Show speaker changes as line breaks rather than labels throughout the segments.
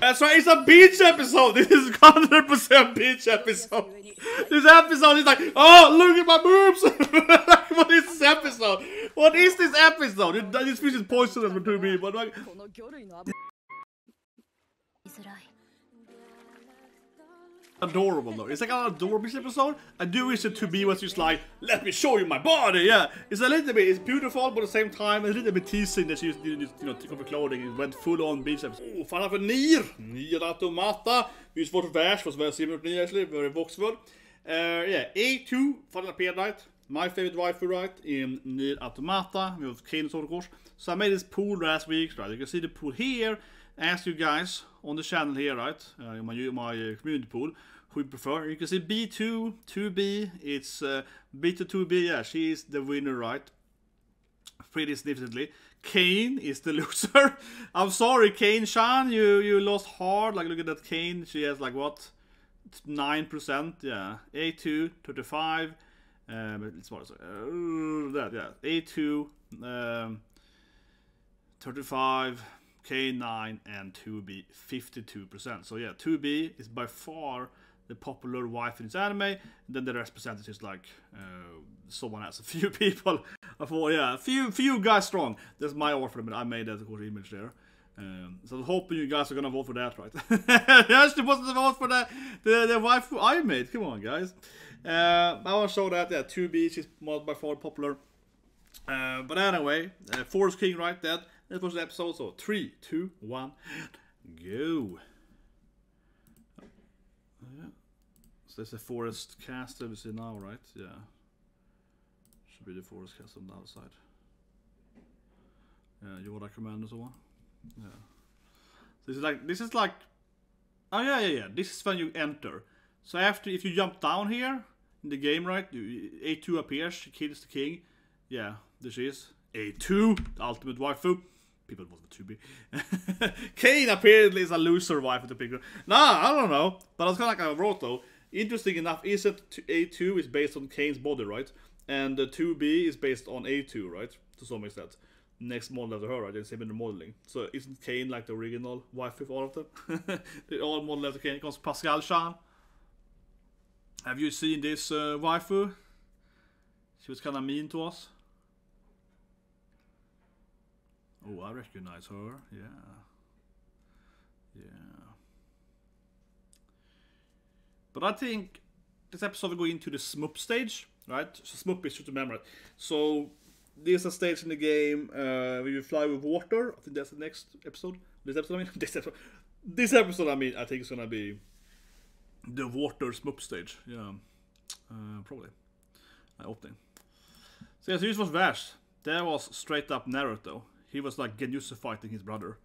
That's right, it's a beach episode! This is 100% beach episode! This episode is like, oh, look at my boobs! What is this episode? What is this episode? This fish is poisonous to me, but like... Adorable though. It's like an adorable episode. I do wish it to be was just like, let me show you my body, yeah. It's a little bit, it's beautiful, but at the same time, a little bit teasing that she's, you know, take off her clothing. It went full on beach episode. Oh, fan för Nier Automata. Vi har svårt vers, was very similar to Nier actually, very voxful. Yeah, A2, final appeared right. My favorite waifu right in Nier Automata. We have Kane of course. So I made this pool last week, right? You can see the pool here. Ask you guys on the channel here, right? My community pool. Who you prefer? You can see B2, 2B. It's B2, 2B. Yeah, she is the winner, right? Pretty significantly. Kane is the loser. I'm sorry, Kane-chan. You lost hard. Like, look at that Kane. She has like what? 9%. Yeah. A2, 35. It's more that. Yeah. A2, 35. K9 and 2B 52%. So yeah, 2B is by far the popular wife in this anime. And then the rest percentage is like someone else, a few people. Yeah, a few guys strong. That's my offer, but I made that of course image there. So I'm hoping you guys are gonna vote for that, right? Yes, you wasn't vote for the wife I made. Come on, guys. I want to show that. Yeah, 2B is by far popular. But anyway, Forest King, right? That was the episode. So 3, 2, 1, go. Yeah. So there's a forest cast that we see now, right? Yeah. Should be the forest cast on the other side. Yeah, you would recommend or so on. Yeah. This is like. Oh yeah. This is when you enter. So after, if you jump down here in the game, right? A2 appears. She kills the king. Yeah, there she is. A2, the ultimate waifu. People vote for 2B. Kane apparently is a loser wife at the picture. Nah, I don't know. But it's kind of like I wrote though. Interesting enough, is that A2 is based on Kane's body, right? And the 2B is based on A2, right? To some extent. Next model after her, right? They're similar modeling. So isn't Kane like the original wife with all of them? They all model after Kane. It comes Pascal-chan. Have you seen this waifu? She was kind of mean to us. Oh, I recognize her. Yeah. But I think this episode will go into the Smup stage, right? So Smup is just to remember it. So there's a stage in the game where you fly with water. I think that's the next episode. This episode, I mean, I think it's gonna be the water Smup stage. Yeah, probably. Opening. So yeah, so this was Vash. That was straight up Naruto. He was like Genjutsu fighting his brother.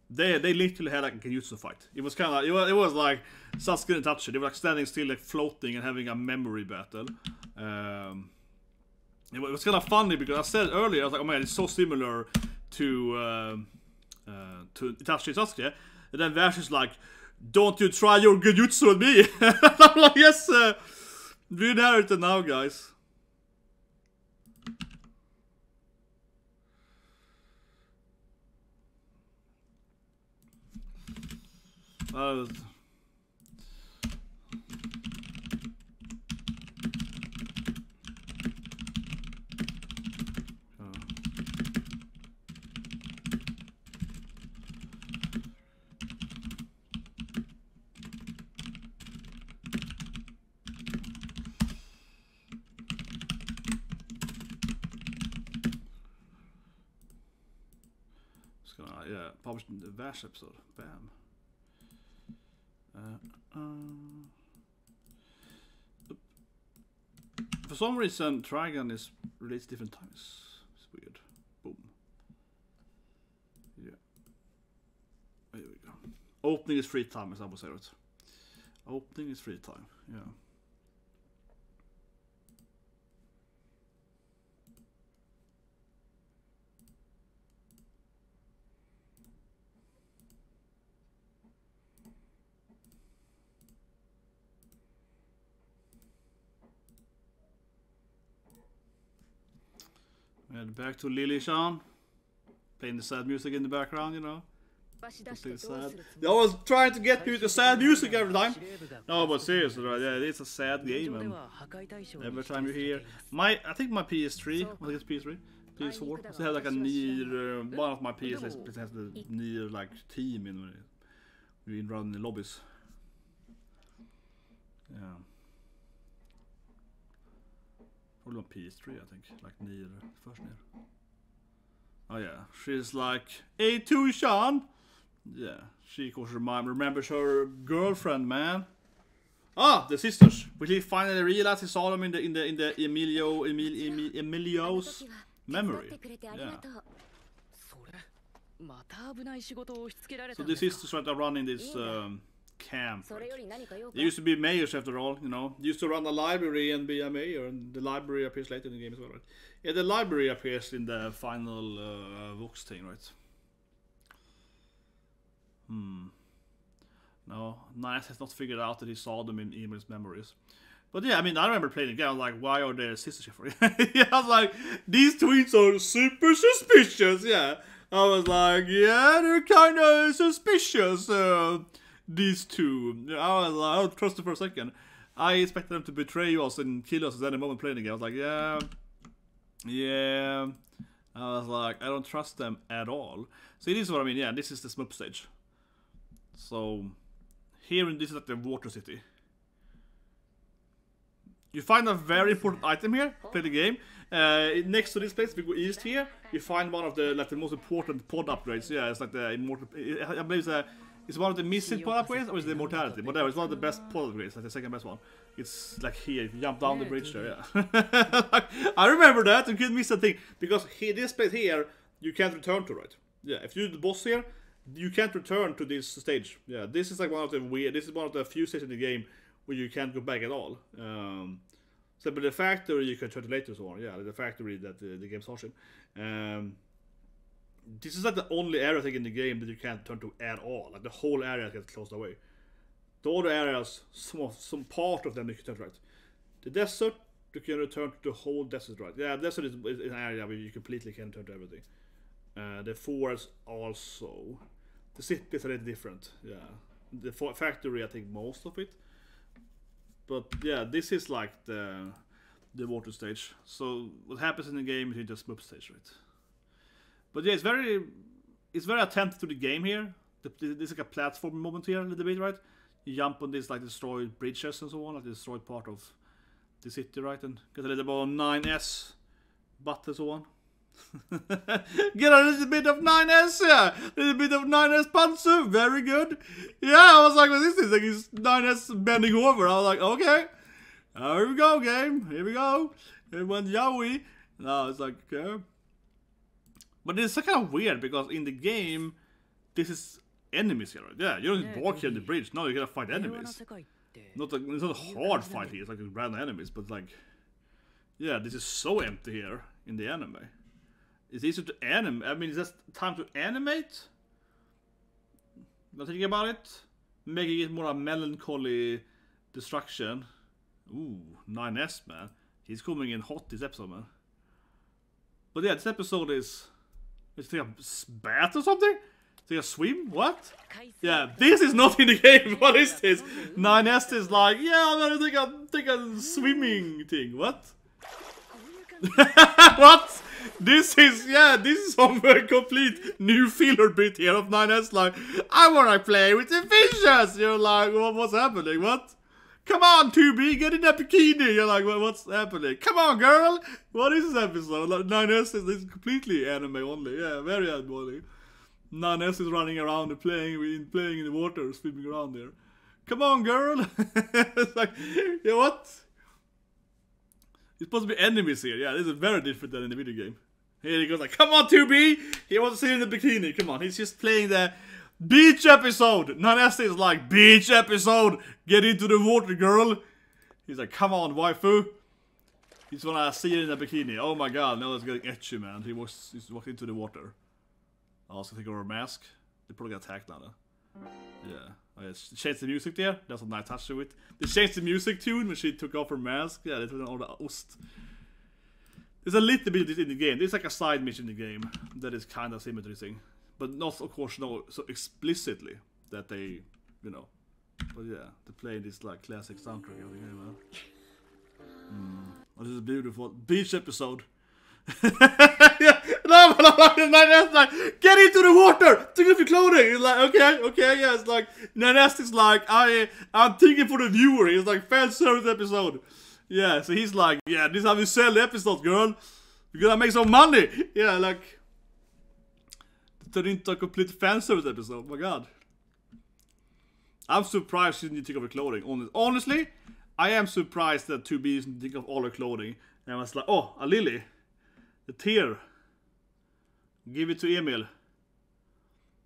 They literally had like a Genjutsu fight. It was kind of like, it was like Sasuke and Itachi. They were like standing still, like floating and having a memory battle. It was kind of funny because I said earlier, I was like, oh man, it's so similar to Itachi and Sasuke. And then Vash is like, don't you try your Genjutsu with me? I'm like, yes, we Naruto now, guys. Yeah, published in the Vash episode. Bam. For some reason, Trigon is released different times. It's weird. Boom. Yeah. There we go. Opening is free time, as I would say it. Opening is free time. Yeah. And back to Lily-chan. Playing the sad music in the background, you know. Sad. They always trying to get me with the sad music every time. No, but seriously, right? Yeah, it's a sad game, and every time you hear I think my PS3, I think it's PS3, PS4. It has like a Nier. One of my PS has the Nier like team in when we run the lobbies. Yeah. Probably on PS3, I think, like Nier, first Nier. Oh yeah, she's like A2-chan. Yeah, she of course remembers her girlfriend, man. Ah, the sisters. We finally realized he saw them in the Emilio's memory. Yeah. So the sisters went around in this camp. Right? They used to be mayors after all, you know. They used to run a library and be a mayor, and the library appears later in the game as well, right? Yeah, the library appears in the final Vox thing, right? No, Nice has not figured out that he saw them in Emil's memories. But yeah, I mean, I remember playing the game, I was like, why are they sisters here? Yeah, I was like, these twins are super suspicious, yeah. I was like, yeah, they're kind of suspicious, these two. I was like, I don't trust them for a second. I expected them to betray us and kill us at any moment playing the game. I was like, yeah. I was like, I don't trust them at all. See, this is what I mean. Yeah, this is the smup stage. So, here this is at the water city. You find a very important item here. Play the game. Next to this place, if you go east here, you find one of the most important pod upgrades. Yeah, it's like the immortal. I believe it's one of the missing pod upgrades, or is it the immortality? Whatever. It's one of the best pod upgrades, like the second best one. It's like here, if you jump down the bridge there. Yeah. I remember that. You couldn't miss that thing because here, this place here, you can't return to, right? Yeah. If you're the boss here, you can't return to this stage. Yeah. This is like one of the weird. This is one of the few stages in the game where you can't go back at all. So, but the factory you can turn to later, so on. Yeah, the factory that the game starts in. This is like the only area I think in the game that you can't turn to at all. Like the whole area gets closed away. The other areas, some part of them you can turn to right. The desert, you can return to the whole desert, right? Yeah, desert is an area where you completely can turn to everything. The forest also. The city is a little different. Yeah, the factory I think most of it. But yeah, this is like the water stage. So what happens in the game is you just move stage, right? But yeah, it's very attentive to the game here. There's like a platform moment here a little bit, right? You jump on this like destroyed bridges and so on, like the destroyed part of the city, right? And get a little bit of 9S butt and so on. Get a little bit of 9S, yeah. A little bit of 9S Panzer, very good. Yeah, I was like, what is this? Like it's 9S bending over. I was like, okay. Here we go, game. Here we go. It went Yowie. No, it's like, okay. But it's kind of weird because in the game, this is enemies here, right? Yeah, you don't just walk here on the bridge. No, you gotta fight enemies. It's not a hard fight here. It's like random enemies, but like, yeah, this is so empty here in the anime. It's easier to animate. I mean, is that time to animate? Not thinking about it. Making it more a melancholy destruction. Ooh, 9S, man. He's coming in hot this episode, man. But yeah, this episode is... It's like a bath or something? It's like a swim? What? Yeah, this is not in the game. What is this? 9S is like, yeah, I'm gonna take a swimming thing. What? What? This is some complete new filler bit here of 9S. Like, I wanna play with the fishes. You're like, well, what's happening? What? Come on, 2B, get in that bikini. You're like, well, what's happening? Come on, girl. What is this episode? Like, 9S is completely anime only. Yeah, very anime only. 9S is running around and playing in the water, swimming around there. Come on, girl. It's like, yeah, what? It's supposed to be enemies here. Yeah, this is very different than in the video game. Here he goes like, come on 2B! He wants to see in the bikini. Come on, he's just playing the beach episode. 9S is like, beach episode! Get into the water, girl! He's like, come on, waifu! He's wanna see it in the bikini. Oh my god, now it's getting etchy, man. He's walked into the water. I also take over a mask. They probably got attacked now, though. Yeah. Oh, yeah. She changed the music there. That's what I touched with. They changed the music tune when she took off her mask. Yeah, they took all the ost. There's a little bit of this in the game. There's like a side mission in the game that is kind of similar to this thing. But not, of course, no, so explicitly that they, you know. But yeah, they play this like classic soundtrack of the game, man. Oh, this is a beautiful beach episode. Yeah, no, that's like, get into the water! Take off your clothing! It's like, okay, yeah, it's like, Nanest is like, I'm thinking for the viewer. It's like, fan service episode. Yeah, so he's like, yeah, this is how we sell the episodes, girl. You're gonna make some money. Yeah, like, turn into a complete fan service episode. Oh my god. I'm surprised she didn't take off her clothing. Honestly, I am surprised that 2B didn't take off all her clothing. And I was like, oh, a lily. The tear. Give it to Emil.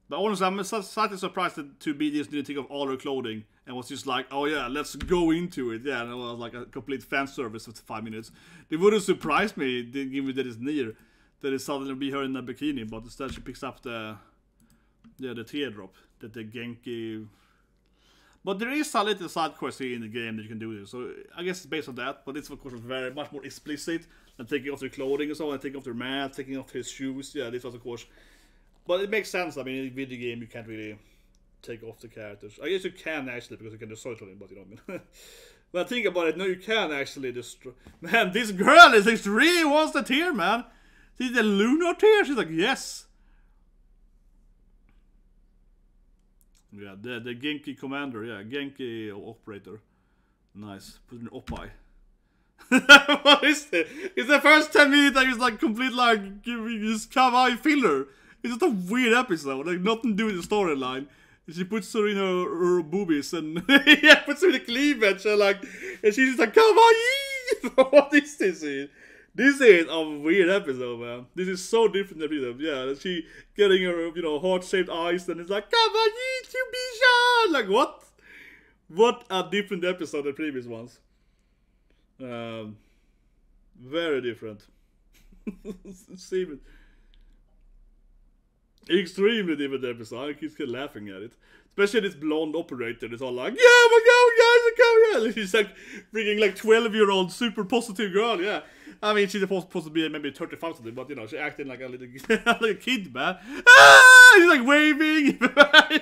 But honestly, I'm slightly surprised that 2B didn't take off all her clothing. And was just like, oh yeah, let's go into it. Yeah, and it was like a complete fan service for 5 minutes. It wouldn't surprise me, given that it's Nier, that it's suddenly be her in a bikini, but instead she picks up the teardrop that the Genki. But there is a little side quest here in the game that you can do this, so I guess it's based on that. But it's of course very much more explicit than taking off their clothing and so on, taking off their mask, taking off his shoes. Yeah, this was of course. But it makes sense. I mean, in a video game you can't really take off the characters. I guess you can actually, because you can destroy them, but you know what I mean. But think about it, no, you can actually destroy. Man, this girl is really wants the tear, man. See the lunar tear? She's like, yes. Yeah, the Genki commander, yeah, Genki operator. Nice. Put in Oppai. What is this? It's the first 10 minutes that is like complete like giving this kawaii filler. It's just a weird episode, like nothing to do with the storyline. She puts her in her boobies and yeah, puts her in the cleavage and she's just like, kawaii! What is this? This is a weird episode, man. This is so different than the yeah, she getting her, you know, heart-shaped eyes and it's like, kawaii, Chubisha! Like, what? What a different episode than the previous ones. Very different. Extremely different episode. I keep laughing at it. Especially this blonde operator is all like, yeah, my God, guys, come here. She's like freaking like 12-year-old super positive girl, yeah. I mean, she's supposed to be maybe 35 something, but you know, she's acting like a little like a kid, man. Ah! She's like waving.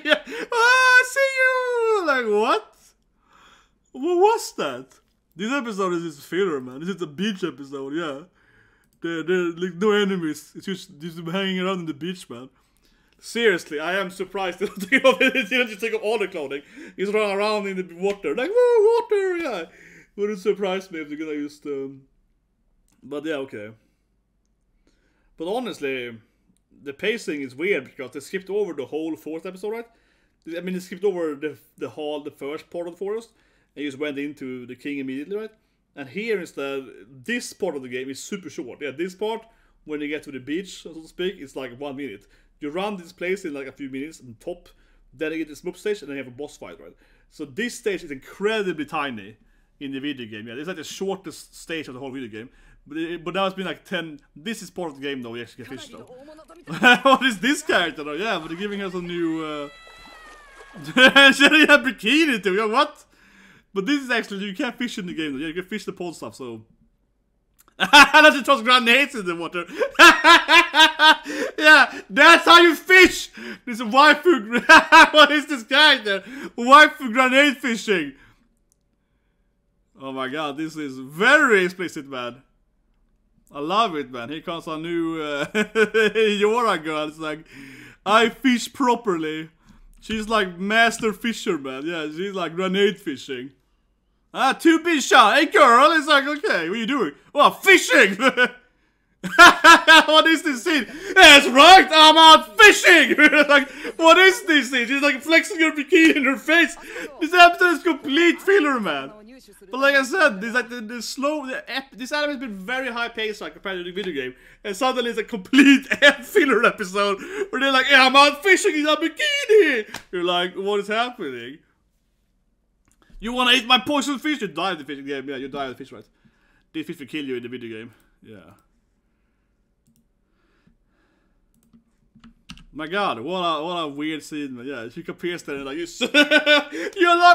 Yeah. Ah, see you! Like, what? What was that? This episode is this filler, man. This is a beach episode, yeah. There like no enemies. It's just hanging around in the beach, man. Seriously, I am surprised they don't just take off all the clothing. He's running around in the water, like, whoa, water, yeah. Wouldn't surprise me if they're gonna use the... But yeah, okay. But honestly, the pacing is weird because they skipped over the whole fourth episode, right? I mean, they skipped over the first part of the forest, and just went into the king immediately, right? And here instead, this part of the game is super short. Yeah, this part, when you get to the beach, so to speak, it's like 1 minute. You run this place in like a few minutes on top, then you get the smoke stage, and then you have a boss fight, right? So this stage is incredibly tiny in the video game. Yeah, it's like the shortest stage of the whole video game. But now it's been like 10... This is part of the game though, we actually get fish though. What is this character though? Yeah, but they're giving us a new... She had a bikini too, yeah, what? But this is actually, you can't fish in the game though. Yeah, you can fish the pond stuff, so... Unless you toss grenades in the water. Yeah, that's how you fish! This waifu... What is this character? Waifu grenade fishing! Oh my god, this is very explicit, man. I love it, man. Here comes a new Yora girl. It's like, I fish properly. She's like master fisher, man. Yeah, she's like grenade fishing. Ah, 2B shot. Hey, girl. It's like, okay, what are you doing? Well, fishing. What is this scene? That's right, I'm out fishing. Like, what is this scene? She's like flexing her bikini in her face. This episode is complete filler, man. But like I said, this like this anime has been very high paced like compared to the video game, and suddenly it's a complete filler episode where they're like, yeah, I'm out fishing in a bikini. You're like, what is happening? You wanna eat my poison fish? You die in the fishing game. Yeah, you die in the fish, right? This fish will kill you in the video game. Yeah. My god, what a weird scene, man. Yeah, she appears there and like, you like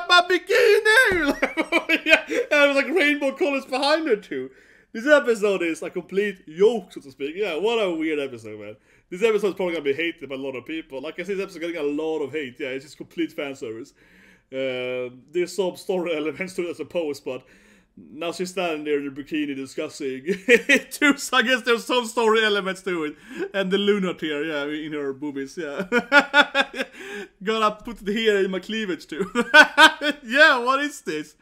my bikini! Yeah, and it was like rainbow colors behind her too. This episode is a complete joke, so to speak. Yeah, what a weird episode, man. This episode is probably gonna be hated by a lot of people. Like I said, this episode getting a lot of hate. Yeah, it's just complete fan service. There's some story elements to it, I suppose, but now she's standing there in the bikini discussing it too, so I guess there's some story elements to it. And the lunat here, yeah, in her boobies, yeah. Gotta put it here in my cleavage too. Yeah, what is this?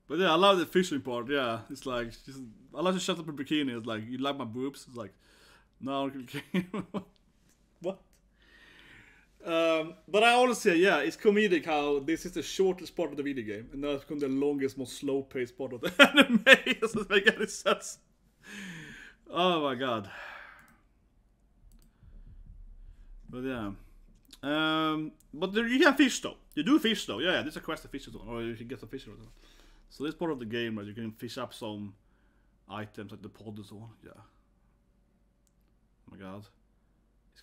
But yeah, I love the fishing part, yeah. It's like, I like to shut up her bikini. It's like, you like my boobs? It's like, no, okay. What? But I honestly say, yeah, it's comedic how this is the shortest part of the video game, and now it's become the longest, most slow-paced part of the anime. It doesn't make any sense. Oh my god. But yeah. But you can fish though. You do fish though. Yeah, there's a quest to fish or you can get some fish or something. So this part of the game, right, you can fish up some items like the pod and so on. Yeah. Oh my god. He's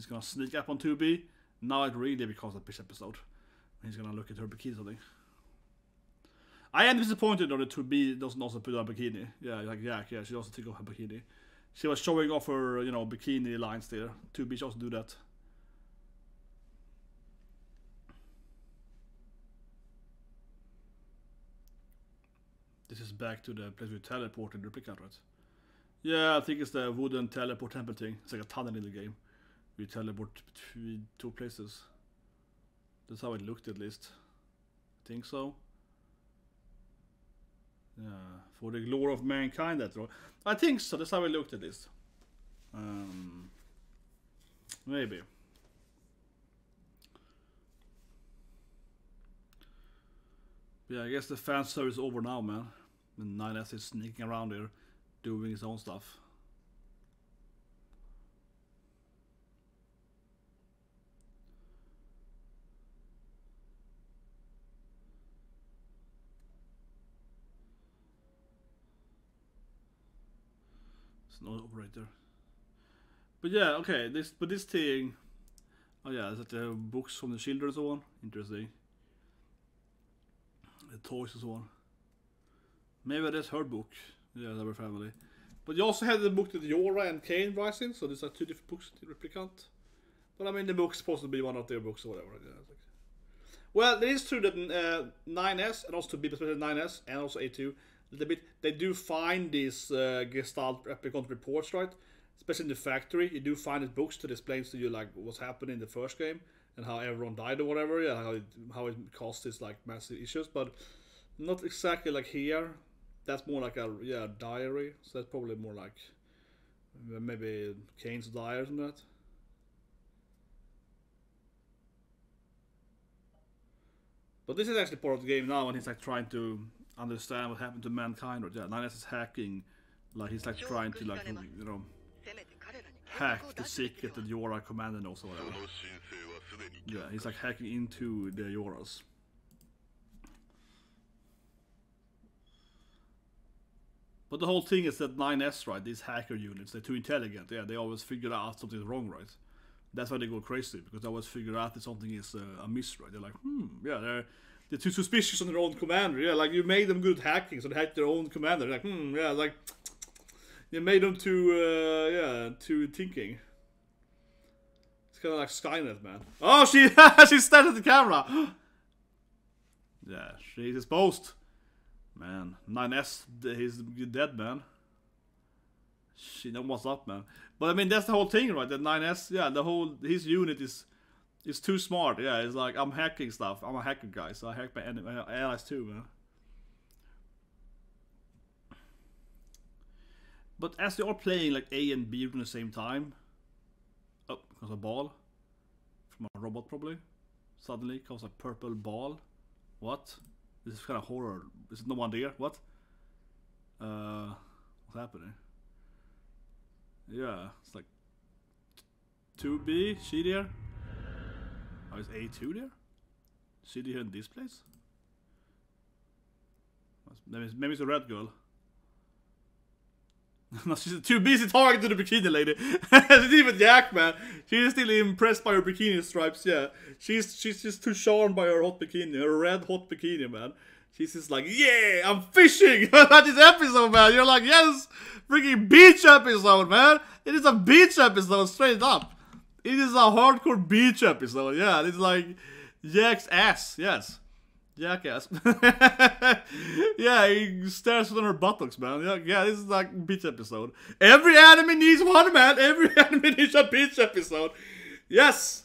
gonna sneak up on 2B. Now it really becomes a fish episode. He's gonna look at her bikini or something. I am disappointed that 2B doesn't also put on a bikini. Yeah, like yeah, she also took off her bikini. She was showing off her, you know, bikini lines there. 2B should also do that. This is back to the place we teleport in Replicant, right? Yeah, I think it's the wooden teleport temple thing. It's like a tunnel in the game. We teleport between two places. That's how it looked at least. I think so. Yeah, for the glory of mankind, that's right. I think so, that's how it looked at least. Maybe. Yeah, I guess the fan service is over now, man. And 9S is sneaking around there, doing his own stuff. It's no operator. But yeah, okay, this thing. Oh yeah, is that the books from the children and so on? Interesting. The toys and so on. Maybe that's her book. Yeah, they were family. But you also had the book that Yora and Kane writes in, so these are two different books to Replicant. But I mean, the book's supposed to be one of their books or whatever. Yeah, like... Well, it is true that 9S, and also 2B, especially 9S, and also A2, a little bit, they do find these Gestalt Replicant reports, right? Especially in the factory, you do find these books that explains to you like what's happening in the first game and how everyone died or whatever. Yeah, how it caused this like massive issues, but not exactly like here. That's more like a diary. So that's probably more like maybe Kane's diary or something like that. But this is actually part of the game now, and he's like trying to understand what happened to mankind. Or yeah, 9S is hacking, like he's like trying to like you know hack the secret that Yora commander knows or whatever. Yeah, he's like hacking into the Yoras. But the whole thing is that 9S, right, these hacker units, they're too intelligent. Yeah, they always figure out something's wrong, right? That's why they go crazy, because they always figure out that something is amiss, right? They're like, yeah, they're too suspicious on their own commander. Yeah, like you made them good at hacking, so they hacked their own commander. They're like, yeah, like you made them too thinking. It's kind of like Skynet, man. Oh, she stared at the camera. Yeah, she's exposed. Man, 9S, he's dead, man. She knows what's up, man. But I mean, that's the whole thing, right? That 9S, yeah, his unit is too smart. Yeah, it's like, I'm hacking stuff. I'm a hacker guy, so I hack my allies too, man. But as they are playing like A and B at the same time, oh, comes a ball from a robot probably. Suddenly comes a purple ball. What? This is kind of horror. There's no one there. What? What's happening? Yeah, it's like 2B. She there? Oh, is A2 there? She there in this place? Maybe it's a red girl. No, she's too busy talking to the bikini lady. She's even Jack, man. She's still impressed by her bikini stripes, yeah. She's just too charmed by her hot bikini, her red hot bikini, man. She's just like, yeah, I'm fishing at this episode, man. You're like, yes, freaking beach episode, man. It is a beach episode, straight up. It is a hardcore beach episode, yeah. It's like Jack's ass, yes. Jackass. Yeah, he stares on her buttocks, man. Yeah, this is like beach episode. Every anime needs one, man. Every anime needs a beach episode. Yes.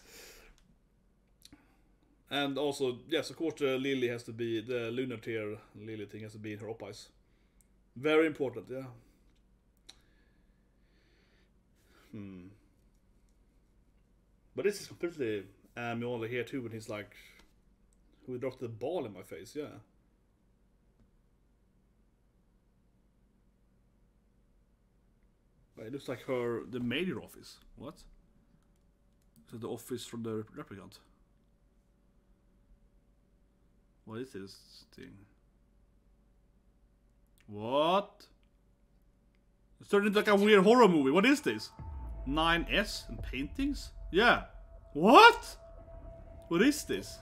And also, yes, of course, the Lily has to be the lunar tier. Lily thing has to be in her op-eyes. Very important, yeah. But this is completely only here too, when he's like, who dropped the ball in my face, yeah. It looks like the major office. What? So the office from the replicant. What is this thing? What? It's turned into like a weird horror movie. What is this? 9S and paintings? Yeah. What? What is this?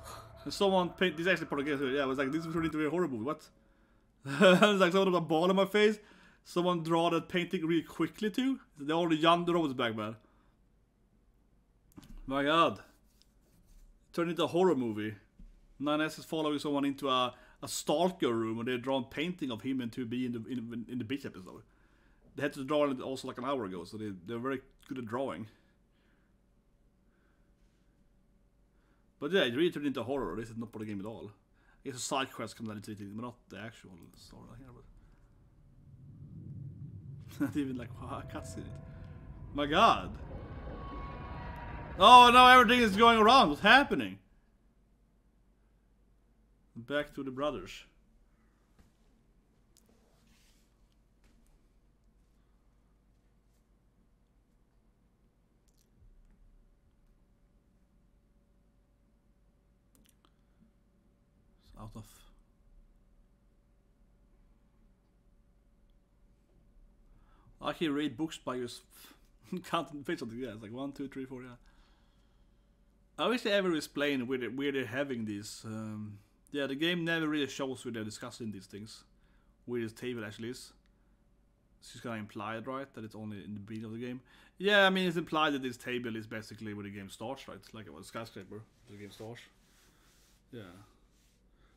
And someone paint this, actually part of the game. Yeah, it was like, this was turned into a horror movie. What? It's like someone with a ball in my face. Someone draw that painting really quickly too. They're all the young robots back, man. My god. Turned into a horror movie. 9S is following someone into a stalker room, and they drawn painting of him and 2B in the beach episode. They had to draw it also like an hour ago, so they're very good at drawing. But yeah, it really turned into horror. This is not part of the game at all. I guess a side quest comes into it, but not the actual story here. But not even like a cutscene. My god. Oh no, everything is going around. What's happening? Back to the brothers. It's out of. I can read books by just counting face on the, yeah, it's like 1, 2, 3, 4, yeah. I wish they ever explain where they're having these. Yeah, the game never really shows where they're discussing these things. Where this table actually is. It's just kind of implied, right? That it's only in the beginning of the game. Yeah, I mean, it's implied that this table is basically where the game starts, right? It's like a skyscraper. The game starts. Yeah.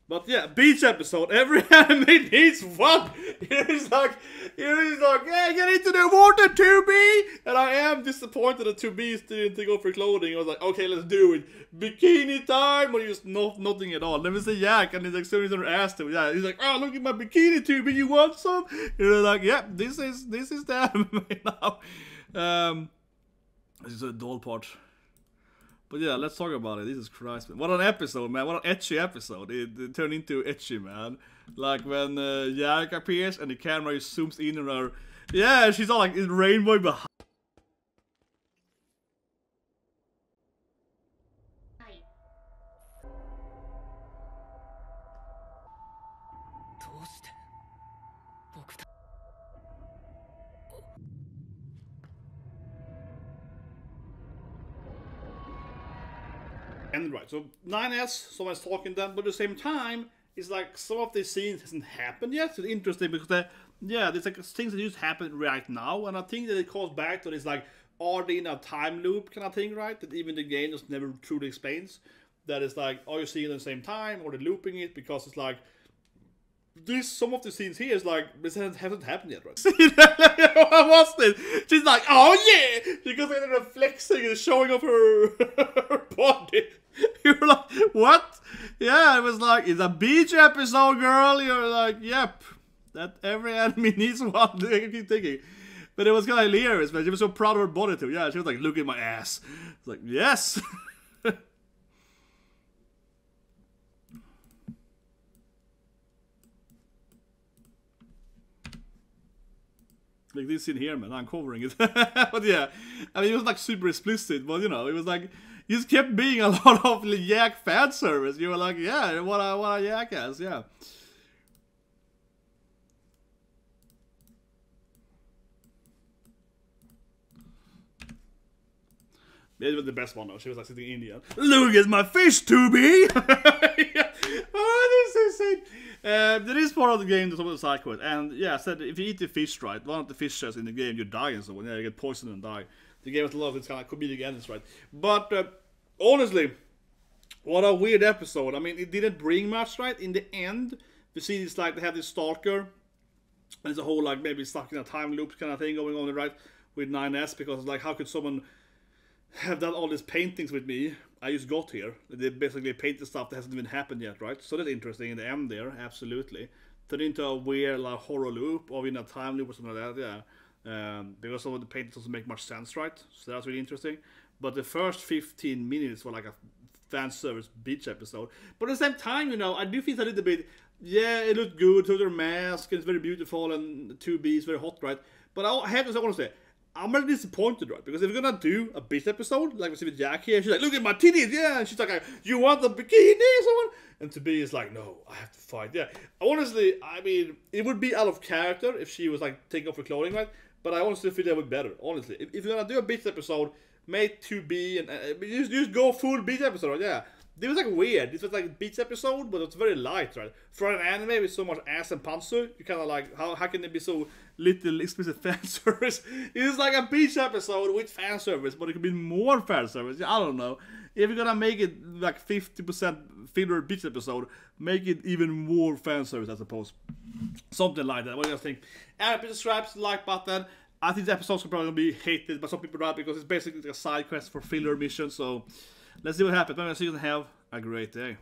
But yeah, beach episode. Every anime needs one. He's like, yeah, get into the water, 2B. And I am disappointed that 2B didn't take off her clothing. I was like, okay, let's do it. Bikini time. Or just nothing at all. Let me say Yak, and he's like, so he's her ass to. Yeah, he's like, oh, look at my bikini, 2B. You want some? And they're like, yeah, this is the anime now. This is a dull part. But yeah, let's talk about it. Jesus Christ, man. What an episode, man. What an etchy episode. It turned into etchy, man. Like when Yak appears and the camera zooms in on her. Yeah, she's all like in rainbow behind. And right, so 9S, someone's talking then, but at the same time, it's like some of these scenes hasn't happened yet. So it's interesting because yeah, there's like things that just happen right now, and I think that it calls back to this like, are they in a time loop kind of thing, right? That even the game just never truly explains. That is like, are you seeing it at the same time, or they're looping it because it's like, some of the scenes here is like, this hasn't happened yet, right? What was this? She's like, oh yeah! She goes in and flexing and showing off her body. You're like, what? Yeah, it was like, it's a beach episode, girl. You're like, yep. That every anime needs one. I keep thinking. But it was kind of hilarious, man. She was so proud of her body too. Yeah, she was like, look at my ass. It's like, yes! Like this scene here, man, I'm covering it. But yeah, I mean, it was like super explicit, but you know, it was like, you just kept being a lot of Yak fan service. You were like, yeah, what a Yak has, yeah. It was the best one though. She was like sitting Indian. Look at my fish, Tubi! Yeah. Oh, this is insane. There is part of the game that's on the side quest, and yeah, I said if you eat the fish right, one of the fish shells in the game, you die and so on. Yeah, you get poisoned and die. The game has a lot of this kind of comedic endings, right? But honestly, what a weird episode. I mean, it didn't bring much, right? In the end, you see it's like they have this stalker, and there's a whole like maybe stuck in a time loop kind of thing going on, right? With 9S, because like how could someone have done all these paintings with me? I just got here. They basically painted stuff that hasn't even happened yet, right? So that's interesting in the end there, absolutely. Turned into a weird like horror loop or in a time loop or something like that, yeah. Because some of the paintings doesn't make much sense, right? So that's really interesting. But the first 15 minutes were like a fan service beach episode. But at the same time, you know, I do feel a little bit, yeah, it looked good, so their mask, and it's very beautiful, and 2B is very hot, right? But I have to say, honestly, I'm really disappointed, right? Because if you're gonna do a beach episode, like we see with Jack here, she's like, look at my titties, yeah, and she's like, you want the bikini, someone? And to be is like, no, I have to fight, yeah. Honestly, I mean, it would be out of character if she was like taking off her clothing, right? But I honestly feel that would be better, honestly. If you're gonna do a beach episode, make 2B and just go full beach episode, right? Yeah. This was like weird. This was like a beach episode, but it's very light, right? For an anime with so much ass and panzer, you kind of like, how can it be so little explicit fan service? It's like a beach episode with fan service, but it could be more fan service. I don't know. If you're gonna make it like 50% filler beach episode, make it even more fan service, I suppose. Something like that. What do you guys think? And please subscribe, like button. I think the episode's probably gonna be hated by some people, right? Because it's basically like a side quest for filler mission. So let's see what happens. But I see you have a great day.